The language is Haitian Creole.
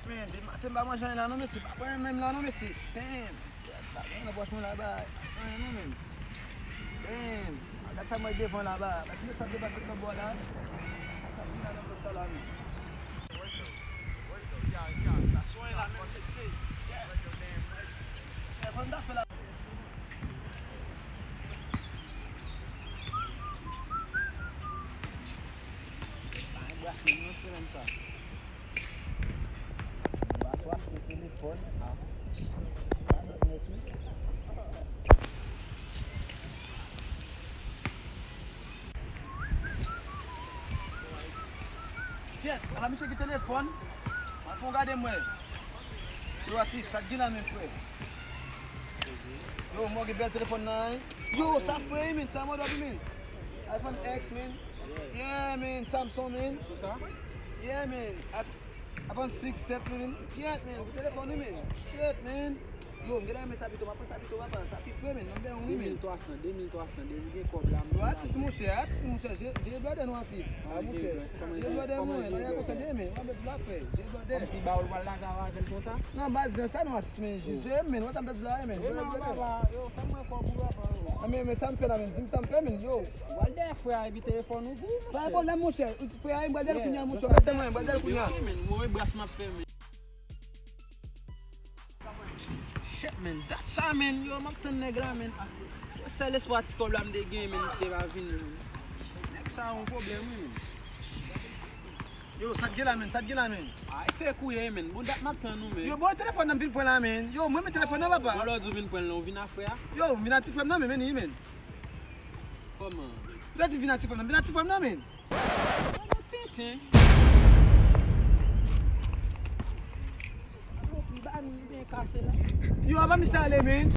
Men, tem ba manjan la nou men si, pa pren men la nou men si. Tem, nan bosh men la ba, pren nou men. Tem, agat sa mwen devon la ba, basi nou sa de batik nan bo la. Sa pina nan doktor la men. La soin la men se. Fon da fe la. Braço não se lembra. Braço o telefone, ah. Tiens, a monsieur qui téléphone, on peut regarder moi. Yo ati, ça dit la même frère. Yo, moi qui bel téléphone là. Yo, ça fait men, ça moi doit men. iPhone X men. Yeah man, Samsung man. C'est ça? Yeah man. iPhone 6, 7 man. Yeah man, vous téléphone man. Shit man. Yo, mwen gade men sabito, mwen sabito watan, sapi fwe men, mwen ben yon men. 2300, devine kob la mwen. Yo, atis mwen chè, jè bade nou atis. A mwen chè, jè bade mwen, nan yè konsa jè men, mwen bet la fwe, jè bade. Si ba ou wal la ka wajen kon sa? Nan, bazè sa nou atis men, jè men, watan bet la men. Yo nan baba, yo, fè mwen kon kou wapa yo. A men sa mfe la men, si msa mfe men, yo. Wal de fwe a ebi telefon nou pou? Fa yon problem mwen chè, fwe a yon badel kounya mwen chè, mwen mwen badel kounya. Mwen bras ma fè men. Shit men, dat sa men, yo map ten neg la men. Yo se les pati kob la mde gen men, se va vin men. Nek sa yon problem men. Yo, sat ge la men, sat ge la men. A, e fe kouye men, bon dat map ten nou men. Yo, boy telefon nan pil pwen la men. Yo, mwen men telefon nan papa. Wala di vin pwen la, ou vin a fwe a? Yo, vin a ti fwem nan men yi men. Koman? Yo ti vin a ti fwem nan men. Ano ten. Ba mi ben kase la. Yo, aba mi sa ale men.